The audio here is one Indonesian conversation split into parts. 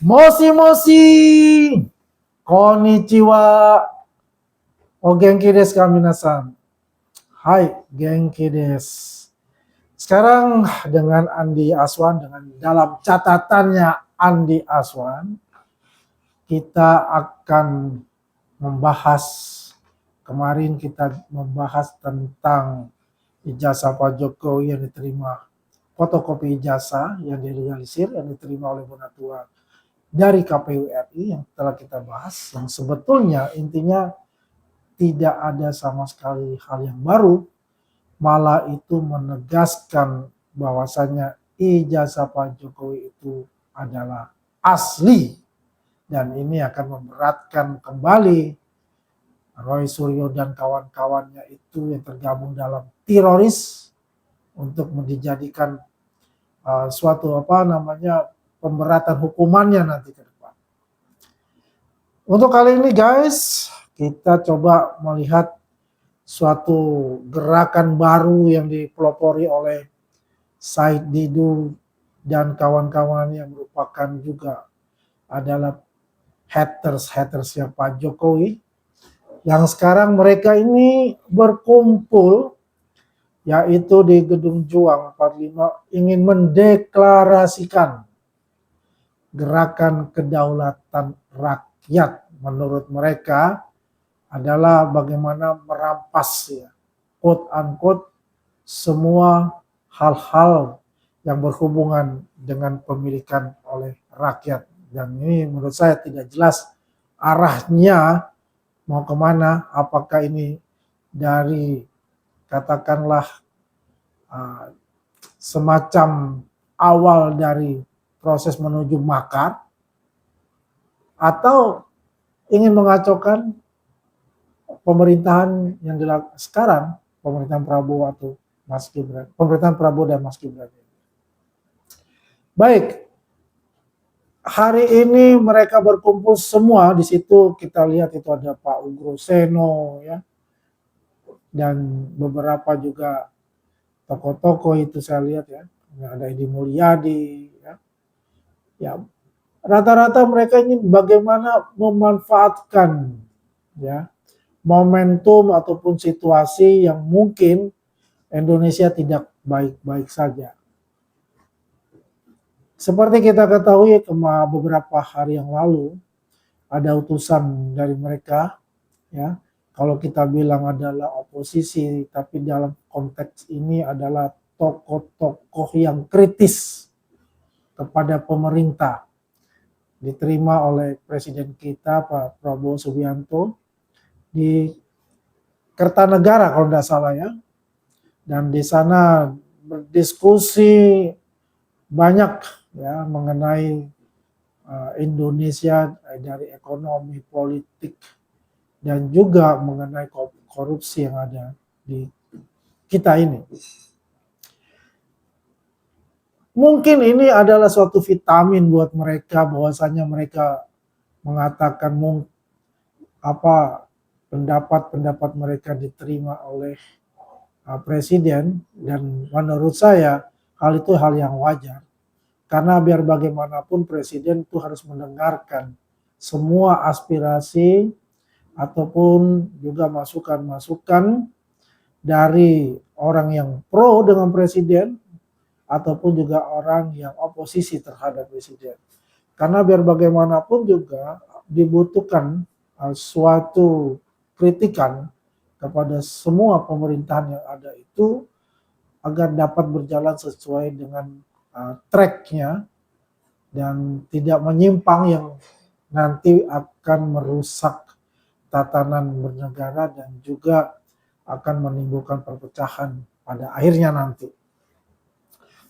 Moshi moshi, konnichiwa, o genki desu ka minasan. Hai, genki desu. Sekarang dengan Andi Aswan, dengan dalam catatannya Andi Aswan, kita akan membahas, kemarin kita membahas tentang ijazah Pak Jokowi yang diterima, fotokopi ijazah yang direalisir, yang diterima oleh Bonatua dari KPU RI yang telah kita bahas, yang sebetulnya intinya tidak ada sama sekali hal yang baru, malah itu menegaskan bahwasanya ijazah Pak Jokowi itu adalah asli, dan ini akan memberatkan kembali Roy Suryo dan kawan-kawannya itu yang tergabung dalam teroris untuk dijadikan suatu pemberatan hukumannya nanti ke depan. Untuk kali ini guys, kita coba melihat suatu gerakan baru yang dipelopori oleh Said Didu dan kawan-kawan yang merupakan juga adalah haters-hatersnya Pak Jokowi, yang sekarang mereka ini berkumpul yaitu di Gedung Juang 45 ingin mendeklarasikan gerakan kedaulatan rakyat. Menurut mereka adalah bagaimana merampas ya, quote unquote, semua hal-hal yang berhubungan dengan pemilikan oleh rakyat. Dan ini menurut saya tidak jelas arahnya mau kemana, apakah ini dari katakanlah semacam awal dari proses menuju makar, atau ingin mengacaukan pemerintahan yang dilakukan sekarang, pemerintahan Prabowo atau Mas Gibran, pemerintahan Prabowo dan Mas Gibran. Baik, hari ini mereka berkumpul semua di situ, kita lihat itu ada Pak Ugro Seno ya, dan beberapa juga tokoh-tokoh itu saya lihat ya, ada Edi Mulyadi ya. Ya, rata-rata mereka ini bagaimana memanfaatkan ya momentum ataupun situasi yang mungkin Indonesia tidak baik-baik saja. Seperti kita ketahui beberapa hari yang lalu ada utusan dari mereka ya, kalau kita bilang adalah oposisi, tapi dalam konteks ini adalah tokoh-tokoh yang kritis kepada pemerintah, diterima oleh Presiden kita Pak Prabowo Subianto di Kertanegara kalau tidak salah ya, dan di sana berdiskusi banyak ya mengenai Indonesia dari ekonomi, politik, dan juga mengenai korupsi yang ada di kita ini. Mungkin ini adalah suatu vitamin buat mereka, bahwasanya mereka mengatakan pendapat-pendapat mereka diterima oleh presiden, dan menurut saya hal itu hal yang wajar, karena biar bagaimanapun presiden itu harus mendengarkan semua aspirasi ataupun juga masukan-masukan dari orang yang pro dengan presiden ataupun juga orang yang oposisi terhadap presiden. Karena biar bagaimanapun juga dibutuhkan suatu kritikan kepada semua pemerintahan yang ada itu agar dapat berjalan sesuai dengan tracknya dan tidak menyimpang yang nanti akan merusak tatanan bernegara dan juga akan menimbulkan perpecahan pada akhirnya nanti.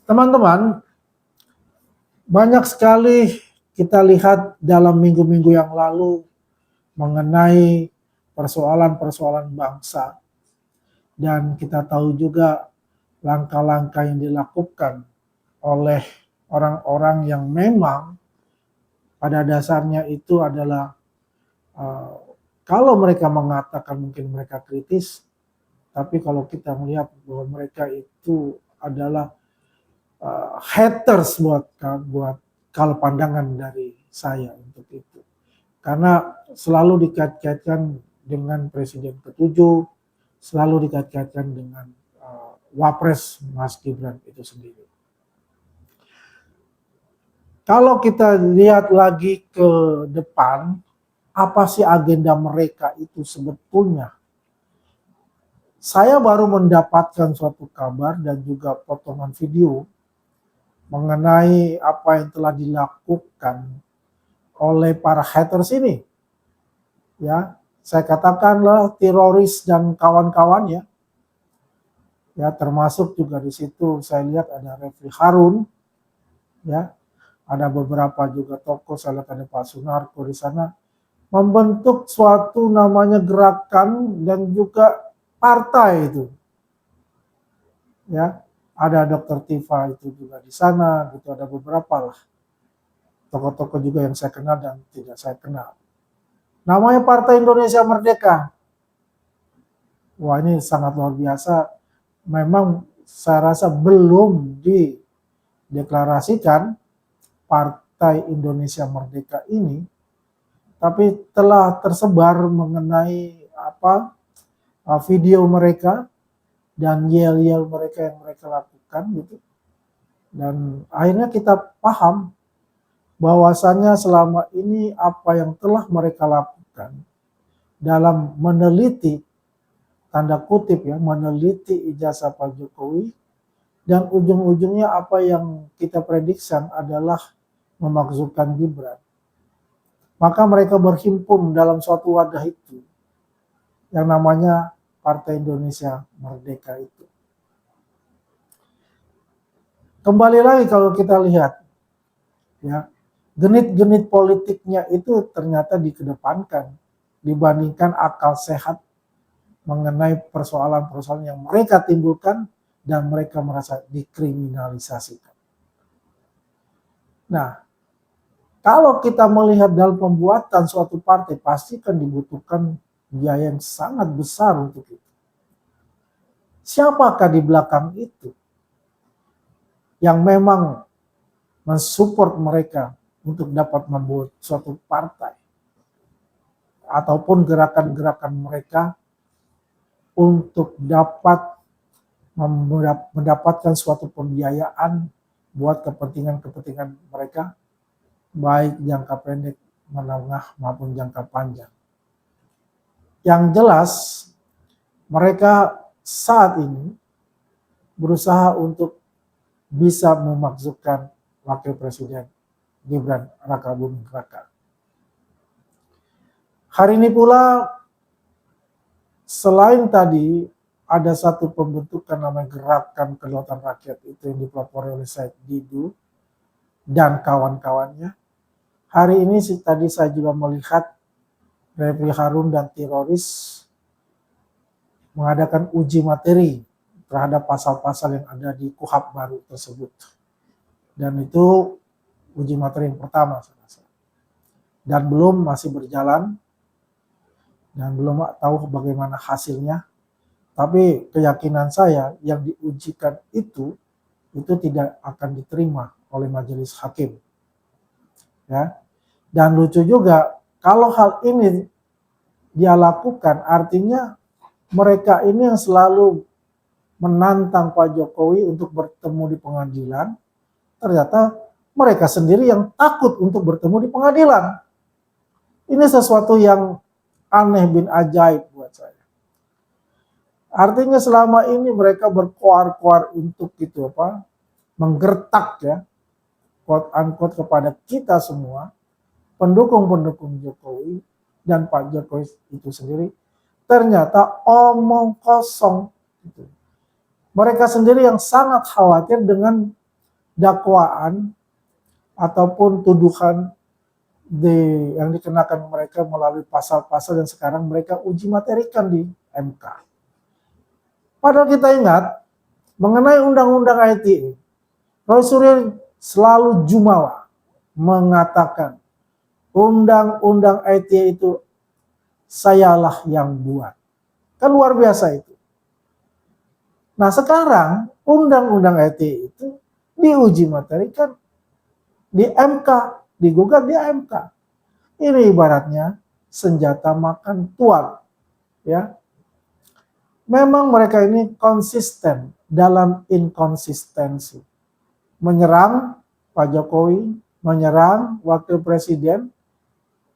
Teman-teman, banyak sekali kita lihat dalam minggu-minggu yang lalu mengenai persoalan-persoalan bangsa, dan kita tahu juga langkah-langkah yang dilakukan oleh orang-orang yang memang pada dasarnya itu adalah kalau mereka mengatakan mungkin mereka kritis, tapi kalau kita melihat bahwa mereka itu adalah haters buat kalau pandangan dari saya untuk itu. Karena selalu dikait-kaitkan dengan Presiden ke-7, selalu dikait-kaitkan dengan Wapres Mas Gibran itu sendiri. Kalau kita lihat lagi ke depan, apa sih agenda mereka itu sebetulnya? Saya baru mendapatkan suatu kabar dan juga potongan video mengenai apa yang telah dilakukan oleh para haters ini. Ya, saya katakanlah teroris dan kawan-kawannya. Ya, termasuk juga di situ saya lihat ada Refli Harun, ya, ada beberapa juga tokoh, saya lihat ada Pak Sunarko di sana, membentuk suatu namanya gerakan dan juga partai itu. Ya, ada Dr. Tifa itu juga di sana, gitu, ada beberapa lah tokoh-tokoh juga yang saya kenal dan tidak saya kenal. Namanya Partai Indonesia Merdeka. Wah, ini sangat luar biasa. Memang saya rasa belum dideklarasikan Partai Indonesia Merdeka ini, tapi telah tersebar mengenai video mereka dan yel-yel mereka yang mereka lakukan gitu. Dan akhirnya kita paham bahwasannya selama ini apa yang telah mereka lakukan dalam meneliti, tanda kutip ya, meneliti ijazah Pak Jokowi, dan ujung-ujungnya apa yang kita prediksikan adalah memakzulkan Gibran. Maka mereka berhimpun dalam suatu wadah itu, yang namanya Partai Indonesia Merdeka itu. Kembali lagi kalau kita lihat, ya, genit-genit politiknya itu ternyata dikedepankan dibandingkan akal sehat mengenai persoalan-persoalan yang mereka timbulkan dan mereka merasa dikriminalisasikan. Nah, kalau kita melihat dalam pembuatan suatu partai, pasti kan dibutuhkan biaya yang sangat besar untuk itu. Siapakah di belakang itu yang memang mensupport mereka untuk dapat membuat suatu partai ataupun gerakan-gerakan mereka untuk dapat mendapatkan suatu pembiayaan buat kepentingan-kepentingan mereka, baik jangka pendek, menengah, maupun jangka panjang. Yang jelas, mereka saat ini berusaha untuk bisa memakzulkan Wakil Presiden Gibran Rakabuming Raka. Hari ini pula, selain tadi ada satu pembentukan namanya Gerakan Kedaulatan Rakyat, itu yang dipelopori oleh Said Didu dan kawan-kawannya. Hari ini tadi saya juga melihat Refli Harun dan teroris mengadakan uji materi terhadap pasal-pasal yang ada di KUHP baru tersebut. Dan itu uji materi yang pertama saya rasa. Dan masih berjalan dan belum tahu bagaimana hasilnya. Tapi keyakinan saya yang diujikan itu tidak akan diterima oleh majelis hakim. Ya. Dan lucu juga kalau hal ini dia lakukan, artinya mereka ini yang selalu menantang Pak Jokowi untuk bertemu di pengadilan, ternyata mereka sendiri yang takut untuk bertemu di pengadilan. Ini sesuatu yang aneh bin ajaib buat saya. Artinya selama ini mereka berkoar-koar untuk menggertak ya, quote unquote kepada kita semua, pendukung-pendukung Jokowi dan Pak Jokowi itu sendiri, ternyata omong kosong. Gitu. Mereka sendiri yang sangat khawatir dengan dakwaan ataupun tuduhan yang dikenakan mereka melalui pasal-pasal yang sekarang mereka uji materikan di MK. Padahal kita ingat mengenai undang-undang ITE, Roy Suryo selalu jumawa mengatakan undang-undang ITE itu sayalah yang buat. Kan luar biasa itu. Nah sekarang undang-undang ITE itu diuji materikan di MK digugat di MK. Ini ibaratnya senjata makan tuan, ya. Memang mereka ini konsisten dalam inkonsistensi. Menyerang Pak Jokowi, menyerang Wakil Presiden,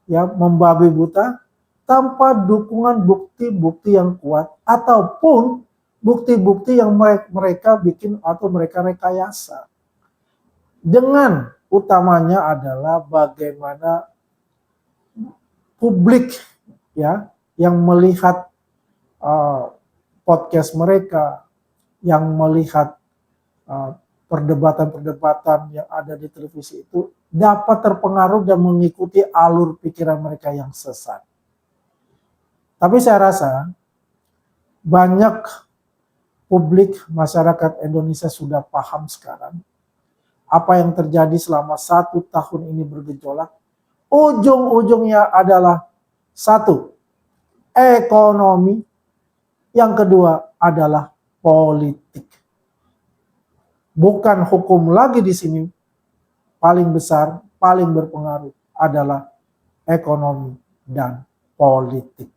ya, membabi buta tanpa dukungan bukti-bukti yang kuat ataupun bukti-bukti yang mereka bikin atau mereka rekayasa. Dengan utamanya adalah bagaimana publik, ya, yang melihat podcast mereka, yang melihat perdebatan-perdebatan yang ada di televisi itu dapat terpengaruh dan mengikuti alur pikiran mereka yang sesat. Tapi saya rasa banyak publik masyarakat Indonesia sudah paham sekarang apa yang terjadi selama 1 tahun ini bergejolak. Ujung-ujungnya adalah satu, ekonomi. Yang kedua adalah politik. Bukan hukum lagi di sini. Paling besar, paling berpengaruh adalah ekonomi dan politik.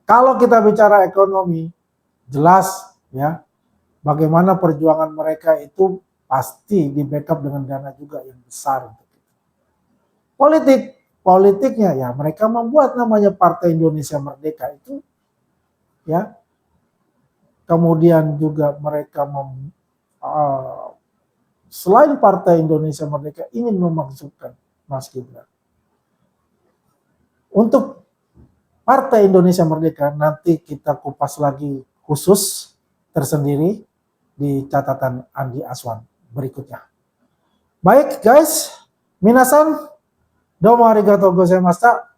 Kalau kita bicara ekonomi, jelas ya, bagaimana perjuangan mereka itu pasti di backup dengan dana juga yang besar. Politiknya ya mereka membuat namanya Partai Indonesia Merdeka itu, ya. Kemudian juga mereka selain Partai Indonesia Merdeka ingin memasukkan Mas Gibran. Untuk Partai Indonesia Merdeka nanti kita kupas lagi khusus tersendiri di catatan Andi Aswan berikutnya. Baik guys, minasan domo arigatou gozaimashita.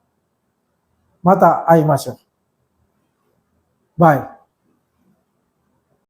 Mata aimasho. Bye.